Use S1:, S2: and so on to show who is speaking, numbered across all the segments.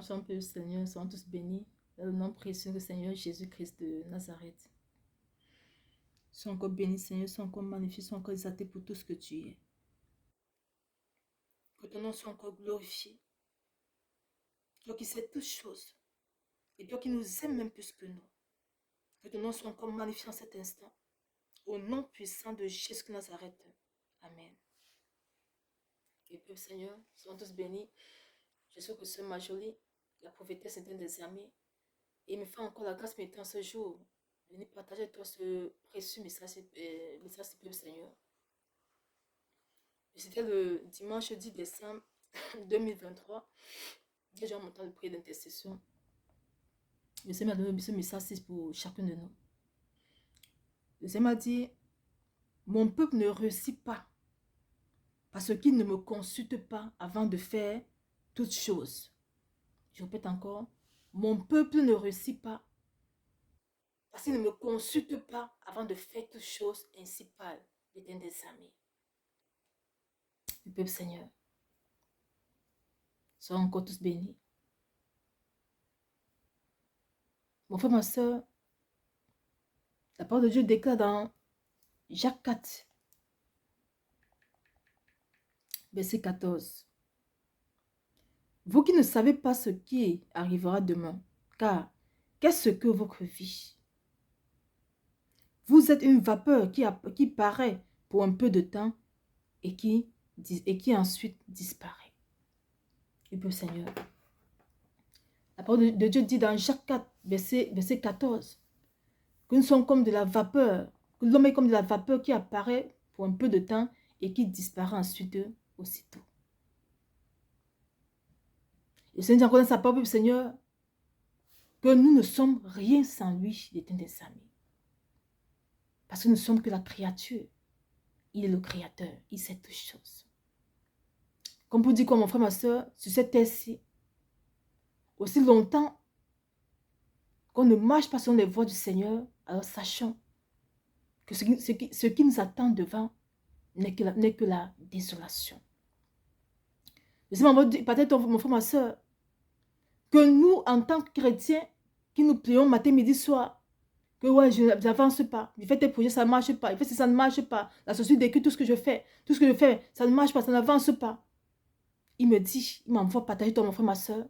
S1: ensemble, Père Seigneur, soyons tous bénis dans le nom précieux du Seigneur Jésus-Christ de Nazareth. Sois encore béni, Seigneur, sois encore magnifié, sois encore exalté pour tout ce que tu es. Que ton nom soit encore glorifié. Toi qui sais toutes choses, et toi qui nous aimes même plus que nous. Que ton nom soit encore magnifié en cet instant. Au nom puissant de Jésus de Nazareth. Amen. Et Père Seigneur, soyons tous bénis. Je suis que Sœur Marjolie, la prophétesse est un des amis. Et il me fait encore la grâce maintenant ce jour de venir partager avec toi ce précieux message du Père Seigneur. C'était le dimanche 10 décembre 2023. J'ai mon temps de prière d'intercession. Le Seigneur m'a donné ce message pour chacun de nous. Le Seigneur m'a dit, mon peuple ne réussit pas parce qu'il ne me consulte pas avant de faire toutes choses. Je répète encore, mon peuple ne réussit pas parce qu'il ne me consulte pas avant de faire toutes choses, ainsi parle l'Éternel des amis. Le peuple Seigneur, soyons encore tous bénis. Mon frère, ma soeur, la parole de Dieu déclare dans Jacques 4, verset 14. Vous qui ne savez pas ce qui arrivera demain, car qu'est-ce que votre vie? Vous êtes une vapeur qui paraît pour un peu de temps et qui ensuite disparaît. Et puis, Seigneur, la parole de Dieu dit dans Jacques 4, verset 14, que nous sommes comme de la vapeur, que l'homme est comme de la vapeur qui apparaît pour un peu de temps et qui disparaît ensuite aussitôt. Le Seigneur dit encore dans sa parole, Seigneur, que nous ne sommes rien sans lui, l'Éternel des amis. Parce que nous ne sommes que la créature. Il est le créateur, il sait toutes choses. Comme pour dire quoi, mon frère, ma soeur, sur cette terre-ci, aussi longtemps qu'on ne marche pas sur les voies du Seigneur, alors sachons que ce qui nous attend devant n'est que la désolation. Le Seigneur m'a dit, peut-être mon frère, ma soeur, que nous, en tant que chrétiens, qui nous prions matin, midi, soir, que ouais, je n'avance pas, je fais tes projets, ça ne marche pas, je fais ça ne marche pas, la société décrit tout ce que je fais, ça ne marche pas, ça n'avance pas. Il me dit, il m'envoie partager ton mon frère, ma soeur,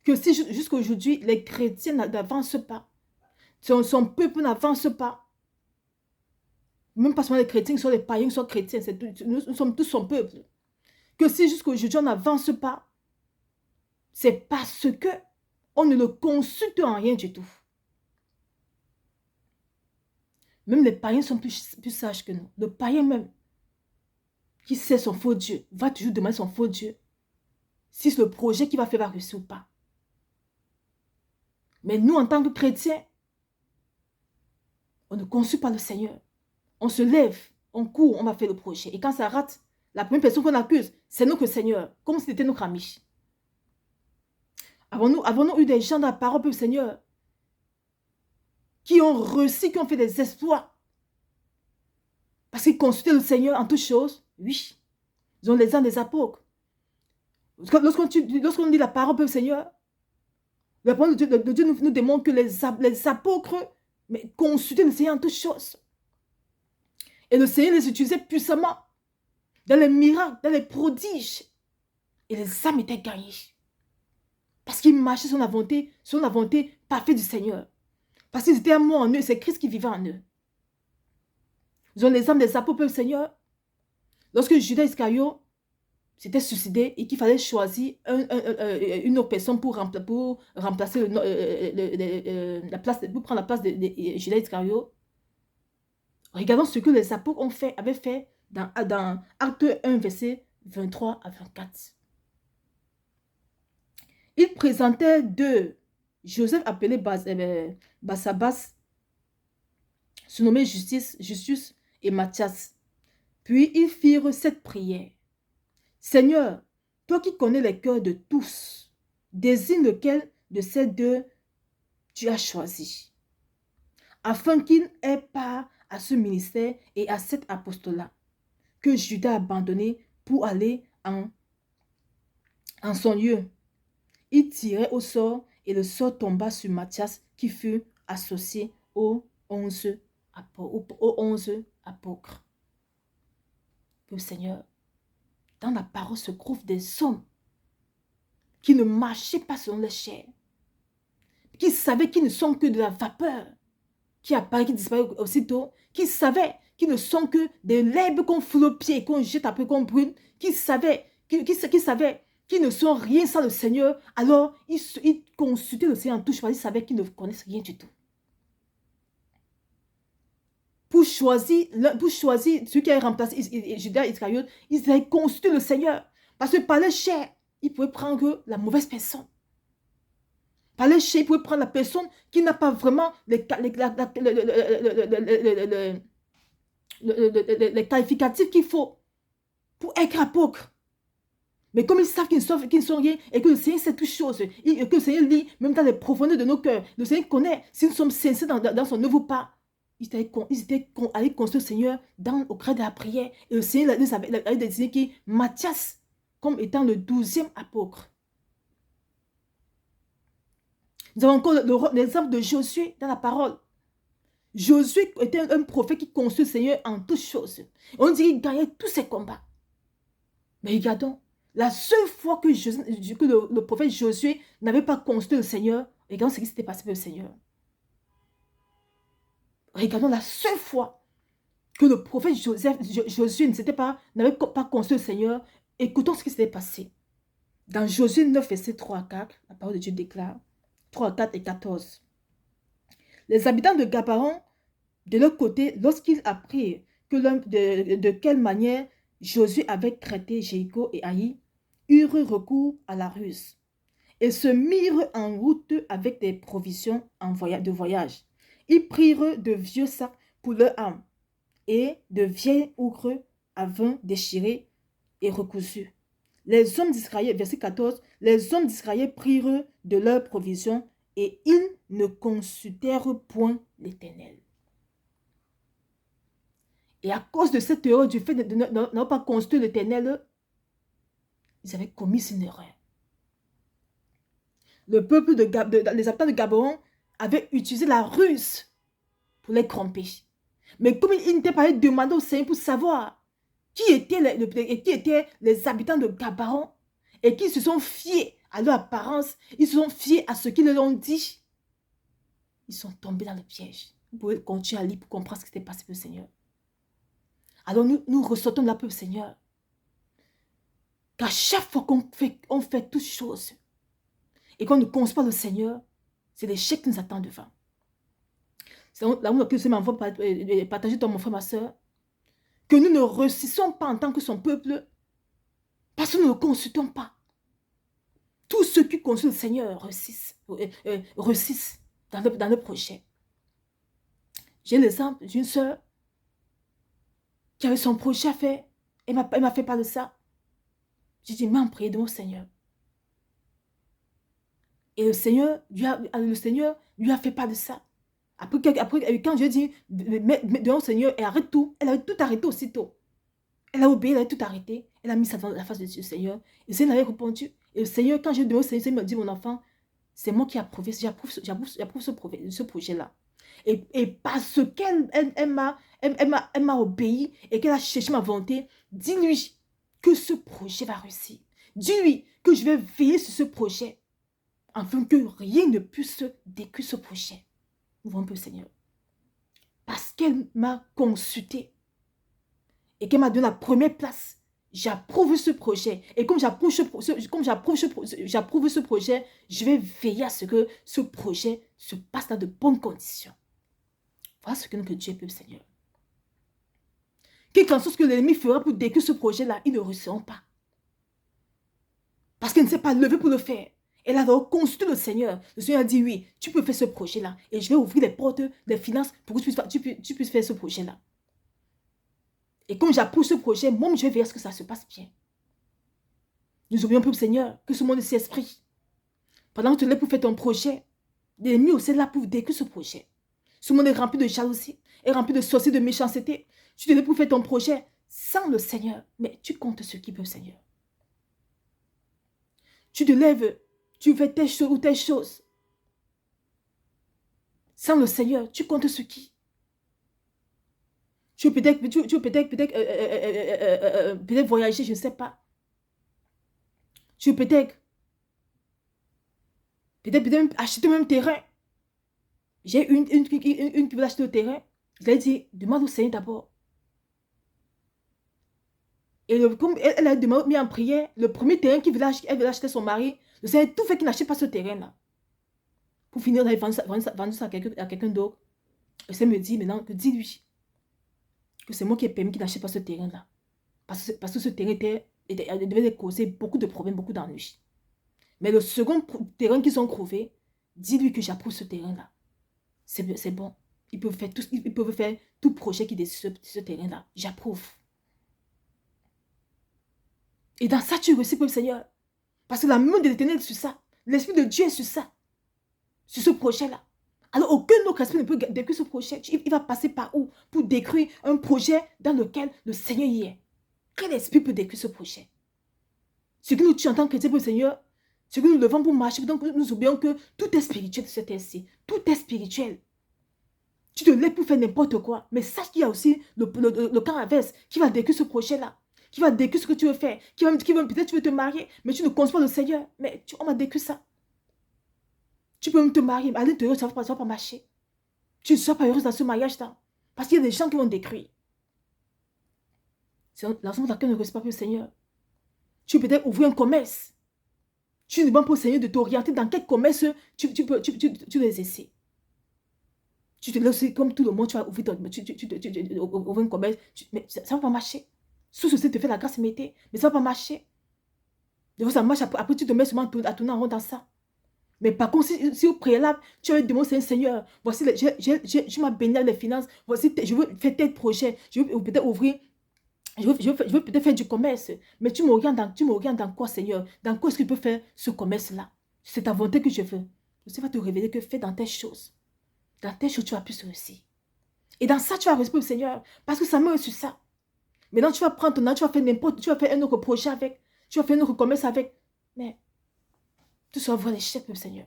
S1: que si jusqu'à aujourd'hui, les chrétiens n'avancent pas, son peuple n'avance pas, même pas seulement les chrétiens, soit les païens, soit chrétiens, nous sommes tous son peuple, que si jusqu'à aujourd'hui, on n'avance pas, c'est parce que on ne le consulte en rien du tout. Même les païens sont plus sages que nous. Le païen même, qui sait son faux Dieu, va toujours demander son faux Dieu si le projet qu'il va faire va réussir ou pas. Mais nous, en tant que chrétiens, on ne consulte pas le Seigneur. On se lève, on court, on va faire le projet. Et quand ça rate, la première personne qu'on accuse, c'est notre Seigneur, comme si c'était notre ami. Avons-nous eu des gens dans la parole du Seigneur qui ont réussi, qui ont fait des exploits parce qu'ils consultaient le Seigneur en toutes choses? Oui. Ils ont les ans des apôtres. Lorsqu'on lit la parole du Seigneur, la parole de Dieu nous démontre que les apôtres consultaient le Seigneur en toutes choses. Et le Seigneur les utilisait puissamment dans les miracles, dans les prodiges. Et les âmes étaient gagnées. Parce qu'ils marchaient sur la volonté parfaite du Seigneur. Parce qu'ils étaient amoureux en eux, c'est Christ qui vivait en eux. Ils ont les âmes des apôtres du Seigneur. Lorsque Judas Iscariote s'était suicidé et qu'il fallait choisir une autre personne pour remplacer la place, pour prendre la place de Judas Iscariote, regardons ce que les apôtres avaient fait dans Acte 1, verset 23 à 24. Ils présentèrent deux Joseph appelé Barsabas, surnommé Justus et Matthias. Puis ils firent cette prière. Seigneur, toi qui connais les cœurs de tous, désigne lequel de ces deux tu as choisi, afin qu'il ait part à ce ministère et à cet apostolat que Judas a abandonné pour aller en son lieu. Il tirait au sort et le sort tomba sur Matthias qui fut associé aux 11 apôtres. Le Seigneur, dans la parole se trouvent des hommes qui ne marchaient pas selon les chairs, qui savaient qu'ils ne sont que de la vapeur, qui apparaît, qui disparaît aussitôt, qui savaient qu'ils ne sont que des l'herbe qu'on foule au pied, qu'on jette après qu'on brûle, qui savaient qu'ils ne sont rien sans le Seigneur. Alors, ils consultaient le Seigneur en touche parce qu'ils savaient qu'ils ne connaissent rien du tout. Pour choisir celui qui a remplacé Judas Iscariote, ils avaient consulté le Seigneur. Parce que par le chair, ils pouvaient prendre la mauvaise personne. Par le chair, ils pouvaient prendre la personne qui n'a pas vraiment les qualificatifs qu'il faut pour être apôtre. Mais comme ils savent qu'ils ne sont rien et que le Seigneur sait toutes choses, et que le Seigneur lit même dans les profondeurs de nos cœurs, le Seigneur connaît si nous sommes sincères dans son nouveau pas. Ils étaient allés construire le Seigneur au cœur de la prière. Et le Seigneur avait désigné qui Matthias comme étant le 12e apôtre. Nous avons encore l'exemple de Josué dans la parole. Josué était un prophète qui construit le Seigneur en toutes choses. On dit qu'il gagnait tous ses combats. Mais regardons, la seule fois que le prophète Josué n'avait pas construit le Seigneur, regardons ce qui s'était passé pour le Seigneur. Regardons la seule fois que le prophète Josué n'avait pas construit le Seigneur. Écoutons ce qui s'était passé. Dans Josué 9, versets 3 à 4, la parole de Dieu déclare, 3, 4 et 14. Les habitants de Gabaon, de leur côté, lorsqu'ils apprirent de quelle manière Josué avait traité Jéricho et Haï, eurent recours à la ruse et se mirent en route avec des provisions de voyage. Ils prirent de vieux sacs pour leur âme et de vieilles oucres à vin déchirées et recousues. Les hommes d'Israël, verset 14, les hommes d'Israël prirent de leurs provisions et ils ne consultèrent point l'Éternel. Et à cause de cette erreur, du fait de ne pas consulter l'Éternel, ils avaient commis une erreur. Le peuple les habitants de Gabaon avaient utilisé la ruse pour les tromper. Mais comme ils n'étaient pas allés demander au Seigneur pour savoir qui étaient les habitants de Gabaon et qui se sont fiés à leur apparence, ils se sont fiés à ce qu'ils leur ont dit, ils sont tombés dans le piège. Vous pouvez continuer à lire pour comprendre ce qui s'était passé pour le Seigneur. Alors nous ressortons de là pour le Seigneur. Qu'à chaque fois qu'on fait toutes choses et qu'on ne conçoit pas le Seigneur, c'est l'échec qui nous attend devant. C'est là où le Seigneur m'envoie partager ton mon frère, ma soeur, que nous ne réussissons pas en tant que son peuple parce que nous ne le consultons pas. Tous ceux qui consultent le Seigneur réussissent dans le projet. J'ai l'exemple d'une soeur qui avait son projet à faire. Elle m'a fait part de ça. J'ai dit, m'en prier de mon Seigneur. Et le Seigneur lui a fait part de ça. Après quand je dis, devant le Seigneur, elle arrête tout. Elle avait tout arrêté aussitôt. Elle a obéi, elle a tout arrêté. Elle a mis ça dans la face du Seigneur. Et le Seigneur avait répondu. Et le Seigneur, quand je demande au Seigneur, il me dit, mon enfant, c'est moi qui approuve ce projet-là. Et parce qu'elle m'a obéi et qu'elle a cherché ma volonté, dis-lui que ce projet va réussir. Dis-lui que je vais veiller sur ce projet afin que rien ne puisse détruire ce projet. Nous voyons un peu le Seigneur. Parce qu'elle m'a consulté et qu'elle m'a donné la première place, j'approuve ce projet. Et comme j'approuve ce projet, je vais veiller à ce que ce projet se passe dans de bonnes conditions. Voilà ce que Dieu peut, Seigneur. Quelque chose que l'ennemi fera pour détruire ce projet-là, ils ne réussiront pas. Parce qu'il ne s'est pas levé pour le faire. Elle a donc consulté le Seigneur. Le Seigneur a dit, oui, tu peux faire ce projet-là. Et je vais ouvrir les portes des finances pour que tu puisses faire ce projet-là. Et comme j'approuve ce projet, moi, je vais veiller à ce que ça se passe bien. Nous oublions plus le Seigneur que ce monde est esprit. Pendant que tu es là pour faire ton projet, l'ennemi aussi est là pour détruire ce projet. Ce monde est rempli de jalousie, est rempli de sorciers, de méchanceté. Tu es là pour faire ton projet sans le Seigneur. Mais tu comptes sur qui peut le Seigneur. Tu te lèves, tu fais telle chose ou telle chose. Sans le Seigneur, tu comptes sur qui? Tu veux peut-être voyager, je ne sais pas. Tu veux peut-être acheter même terrain. J'ai une qui veut acheter le terrain. Je lui ai dit, demande au Seigneur d'abord. Et comme elle a mis en prière, le premier terrain elle veut acheter son mari, le Seigneur tout fait qu'il n'achète pas ce terrain-là. Pour finir, on vendre ça à quelqu'un d'autre. Le Seigneur me dit maintenant que dis-lui que c'est moi qui ai permis qu'il n'achète pas ce terrain-là. Parce que ce terrain devait causer beaucoup de problèmes, beaucoup d'ennuis. Mais le second terrain qu'ils ont trouvé, dis-lui que j'approuve ce terrain-là. C'est bon. Ils peuvent faire tout projet qui décide ce terrain-là. J'approuve. Et dans ça, tu réussis pour le Seigneur. Parce que la main de l'Éternel est sur ça. L'Esprit de Dieu est sur ça. Sur ce projet-là. Alors, aucun autre esprit ne peut détruire ce projet. Il va passer par où pour détruire un projet dans lequel le Seigneur y est? Quel esprit peut détruire ce projet? Ce que nous tuons en tant que chrétiens pour le Seigneur, ce que nous devons pour marcher, donc nous oublions que tout est spirituel sur cette terre-ci. Tout est spirituel. Tu te lèves pour faire n'importe quoi. Mais sache qu'il y a aussi le camp inverse qui va détruire ce projet-là. Qui va détruire ce que tu veux faire. Peut-être tu veux te marier, mais tu ne comptes pas le Seigneur. Mais on va détruire ça. Tu peux même te marier, mais à l'intérieur, ça ne va pas marcher. Tu ne seras pas heureuse dans ce mariage-là. Parce qu'il y a des gens qui vont détruire. C'est la raison pour laquelle ne reçois pas le Seigneur. Tu peux peut-être ouvrir un commerce. Tu demandes pour le Seigneur de t'orienter dans quel commerce tu les essaies. Tu te laisses comme tout le monde, tu vas ouvrir un commerce. Mais ça ne va pas marcher. Sous ceci te fait la grâce métier, mais ça ne va pas marcher. De ça marche, après tu te mets seulement à tourner en rond dans ça. Mais par contre, si au préalable, tu as demandé au Seigneur, voici, je m'ai béni les finances, voici, je veux faire tel projet, je veux peut-être ouvrir, je veux peut-être faire du commerce, mais tu me regardes dans quoi, Seigneur? Dans quoi est-ce que tu peux faire ce commerce-là? C'est ta volonté que je veux. Le Seigneur va te révéler que fais dans telle chose. Dans telle chose, tu vas plus réussir. Et dans ça, tu vas respecter le Seigneur, parce que ça me sur ça. Maintenant, tu vas prendre ton âge, tu vas faire un autre projet avec, tu vas faire un autre commerce avec, mais tu seras voir l'échec, le Seigneur.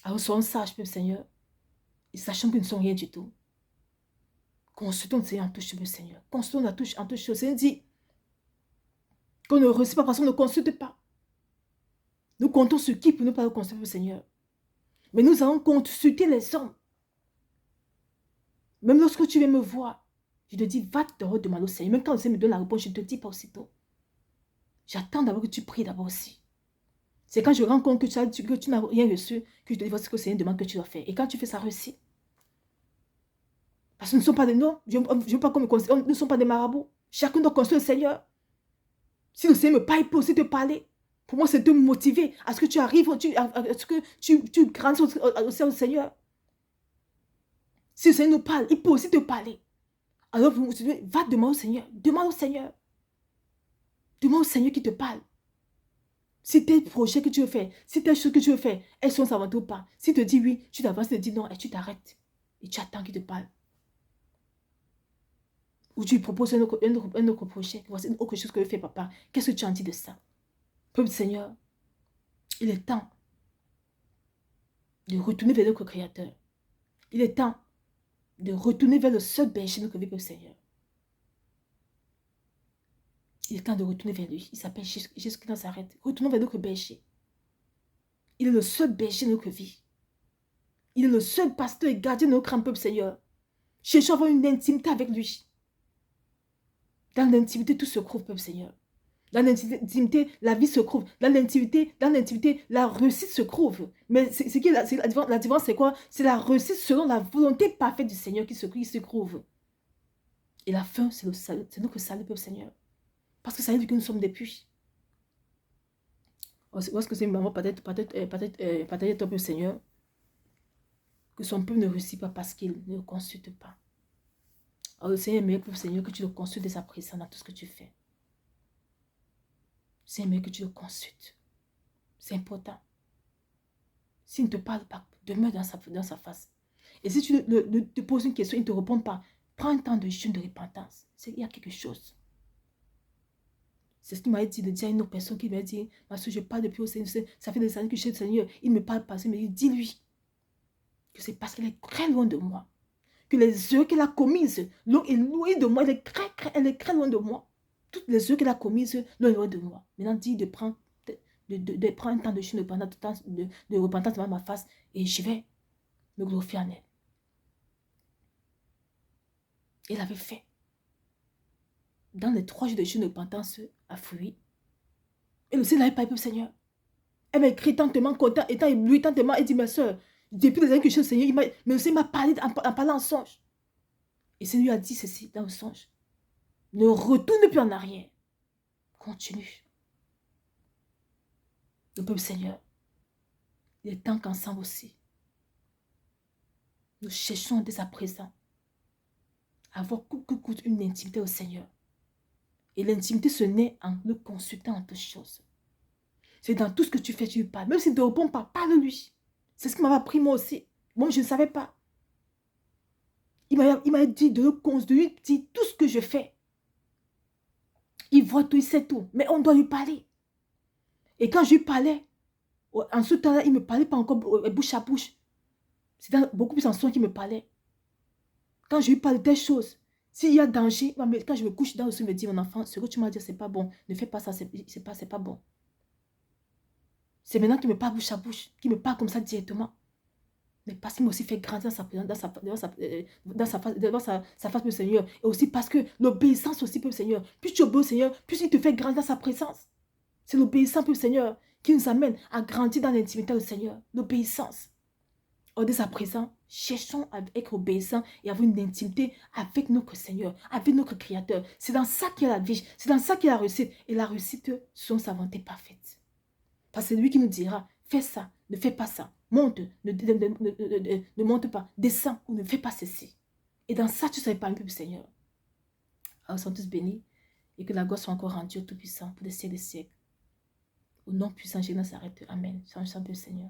S1: Alors, soyons sages, le Seigneur, et sachant que nous ne sommes rien du tout. Consultons le Seigneur en touche, le Seigneur. Consultons en touche. Le Seigneur dit qu'on ne reçoit pas parce qu'on ne consulte pas. Nous comptons sur qui pour ne pas consulter le Seigneur. Mais nous allons consulter les hommes. Même lorsque tu viens me voir, je te dis, va te redemander au Seigneur. Même quand le Seigneur me donne la réponse, je ne te dis pas aussitôt. J'attends d'abord que tu pries d'abord aussi. C'est quand je rends compte que tu n'as rien reçu, que je te dis, voici ce que le Seigneur demande que tu dois faire. Et quand tu fais ça, réussit. Parce que nous ne sommes pas des noms. Je ne veux pas qu'on me considère. Nous ne sommes pas des marabouts. Chacun doit construire le Seigneur. Si le Seigneur me parle, il peut aussi te parler. Pour moi, c'est de me motiver à ce que tu arrives, à ce que tu grandis au sein du Seigneur. Si le Seigneur nous parle, il peut aussi te parler. Alors, va demander au Seigneur. Demande au Seigneur. Demande au Seigneur qui te parle. Si tel projet que tu veux faire, si telle chose que tu veux faire, elles sont savantes ou pas. Si te dit oui, tu t'avances, tu te dis non, et tu t'arrêtes. Et tu attends qu'il te parle. Ou tu lui proposes un autre projet. Voici autre chose que je fais, papa. Qu'est-ce que tu en dis de ça? Peuple Seigneur, il est temps de retourner vers notre Créateur. Il est temps de retourner vers le seul berger de notre vie, Peuple Seigneur. Il est temps de retourner vers lui. Il s'appelle Jésus qui Nazareth. Retournons vers notre berger. Il est le seul berger de notre vie. Il est le seul pasteur et gardien de notre grand peuple, Seigneur. Cherchons à avoir une intimité avec lui. Dans l'intimité, tout se trouve, peuple Seigneur. Dans l'intimité, la vie se trouve. Dans l'intimité, la réussite se trouve. Mais la différence, c'est quoi? C'est la réussite selon la volonté parfaite du Seigneur qui se trouve. Et la fin, c'est le salut. C'est notre salut, peuple Seigneur. Parce que ça veut dire que nous sommes des puits. Où est-ce que c'est maman, peut-être, peuple Seigneur, que son peuple ne réussit pas parce qu'il ne le consulte pas. Alors le Seigneur est meilleur, peuple Seigneur, que tu le consultes dès à présent dans tout ce que tu fais. C'est mieux que tu le consultes. C'est important. S'il ne te parle pas, demeure dans sa face. Et si tu te poses une question, il ne te répond pas, prends un temps de jeûne de repentance. Il y a quelque chose. C'est ce qu'il m'a dit de dire à une autre personne qui m'a dit, ma soeur, je parle depuis au Seigneur, ça fait des années que je suis le Seigneur, il me parle pas, il me dit, dis-lui que c'est parce qu'elle est très loin de moi, que les œuvres qu'elle a commises l'ont éloignée de moi, elle est très loin de moi. Toutes les œuvres qu'elle a commises l'ont éloignée de moi. Maintenant, dis de prendre, de prendre un temps de chine de repentance devant ma face et je vais me glorifier en elle. Elle avait fait. Dans les 3 jours de jeûne de repentance à fruit. Et le Seigneur n'avait pas pu, Seigneur. Elle m'a écrit tantement content, étant ébloui, tantement, elle dit, ma soeur, depuis les années que je suis au Seigneur, mais le Seigneur m'a parlé en parlant en songe. Et le Seigneur lui a dit ceci dans le songe. Ne retourne plus en arrière. Continue. Le peuple Seigneur, il est temps qu'ensemble aussi, nous cherchons dès à présent à avoir coûte une intimité au Seigneur. Et l'intimité se naît en le consultant en toutes choses. C'est dans tout ce que tu fais, tu lui parles. Même s'il ne te répond pas, parle-lui. C'est ce qui m'avait appris moi aussi. Moi, je ne savais pas. Il m'a dit de lui dire tout ce que je fais. Il voit tout, il sait tout. Mais on doit lui parler. Et quand je lui parlais, en ce temps-là, il ne me parlait pas encore bouche à bouche. C'était beaucoup plus en son qu'il me parlait. Quand je lui parle de telles choses, s'il y a danger, quand je me couche dans le sol, il me dit, mon enfant, ce que tu m'as dit, c'est pas bon. Ne fais pas ça, c'est pas bon. C'est maintenant qu'il me parle bouche à bouche, qu'il me parle comme ça directement. Mais parce qu'il m'a aussi fait grandir devant sa face, le Seigneur. Et aussi parce que l'obéissance aussi, pour le Seigneur. Plus tu obéis au Seigneur, plus il te fait grandir dans sa présence. C'est l'obéissance pour le Seigneur qui nous amène à grandir dans l'intimité du Seigneur. L'obéissance. Or, dès à présent, cherchons à être obéissants et avoir une intimité avec notre Seigneur, avec notre Créateur. C'est dans ça qu'il y a la vie, c'est dans ça qu'il y a la réussite. Et la réussite, sont sa volonté parfaite. Parce que c'est lui qui nous dira, fais ça, ne fais pas ça. Monte, ne monte pas. Descends ou ne fais pas ceci. Et dans ça, tu seras épanoui, le Seigneur. Alors, sommes tous bénis. Et que la gloire soit encore rendue au Tout-Puissant pour des siècles et des siècles. Au nom puissant, Jésus s'arrête. Amen. Chante le Seigneur.